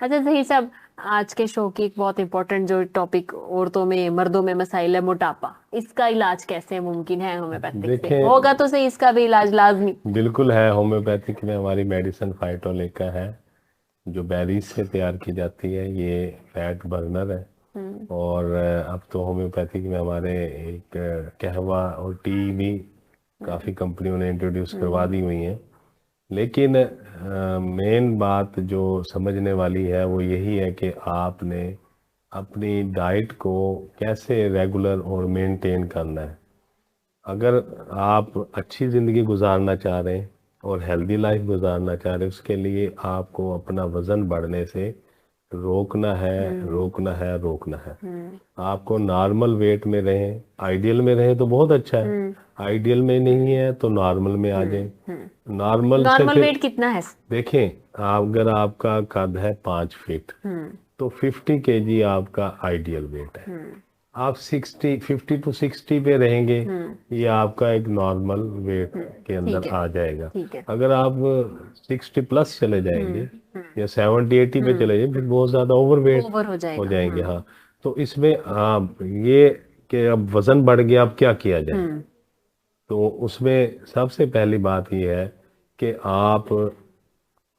अच्छा ज़हीर साहब, आज के शो की एक बहुत इंपॉर्टेंट जो टॉपिक औरतों में मर्दों में मसाइल है, मोटापा, इसका इलाज कैसे मुमकिन है होम्योपैथिक से? देखें, होगा तो सही इसका भी इलाज लाजमी। बिल्कुल है। होम्योपैथिक में हमारी मेडिसिन फाइटोलेका है, जो बेरीज से तैयार की जाती है। ये फैट बर्नर है। हम्म। और अब तो होम्योपैथिक में हमारे एक कहवा और टी भी हम्म। काफ़ी कंपनियों ने इंट्रोड्यूस करवा हम्म। दी हुई हैं। लेकिन मेन बात जो समझने वाली है वो यही है कि आपने अपनी डाइट को कैसे रेगुलर और मेंटेन करना है। अगर आप अच्छी ज़िंदगी गुजारना चाह रहे हैं और हेल्दी लाइफ गुजारना चाह रहे हैं, उसके लिए आपको अपना वज़न बढ़ने से रोकना है, हम्म। रोकना है, रोकना है। हम्म। आपको नॉर्मल वेट में रहें, आइडियल में रहें तो बहुत अच्छा है। हम्म। आइडियल में नहीं है तो नॉर्मल में आ जाए। नॉर्मल से नॉर्मल फिर वेट कितना है? देखें, अगर आपका कद है 5 फीट, हम्म। तो 50 kg आपका आइडियल वेट है। हम्म। आप 50 to 60 पे रहेंगे, हम्म। ये आपका एक नॉर्मल वेट के ठीक अंदर है। आ जाएगा। ठीक है। अगर आप 60+ चले हम्म। जाएंगे हम्म। या 70-80 पे चले जाएंगे, फिर बहुत ज़्यादा ओवर वेट ओवर हो हो जाएगा। जाएंगे। हाँ, तो इसमें आप ये कि अब वज़न बढ़ गया, अब क्या किया जाए। हम्म। तो उसमें सबसे पहली बात ये है कि आप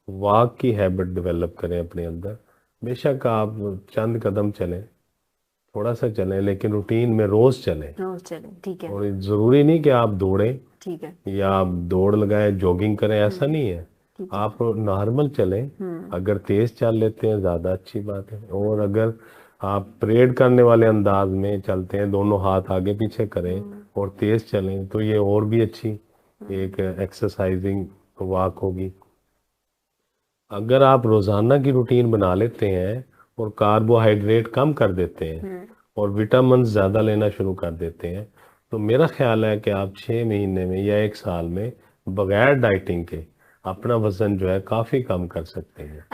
वॉक की हैबिट डेवलप करें अपने अंदर। बेशक आप चंद कदम चलें, थोड़ा सा चलें, लेकिन रूटीन में रोज चलें। रोज चले, ठीक है। और ज़रूरी नहीं कि आप दौड़ें ठीक है। या आप दौड़ लगाएं, जॉगिंग करें, ऐसा नहीं है। ठीक है। आप नॉर्मल चलें। हम्म। अगर तेज चल लेते हैं ज़्यादा अच्छी बात है। और अगर आप परेड करने वाले अंदाज में चलते हैं, दोनों हाथ आगे पीछे करें हम्म। और तेज चलें, तो ये और भी अच्छी हम्म। एक एक्सरसाइजिंग वॉक होगी। अगर आप रोज़ाना की रूटीन बना लेते हैं और कार्बोहाइड्रेट कम कर देते हैं हम्म। और विटामिन ज़्यादा लेना शुरू कर देते हैं, तो मेरा ख्याल है कि आप 6 महीने में या 1 साल में बगैर डाइटिंग के अपना वज़न जो है काफ़ी कम कर सकते हैं।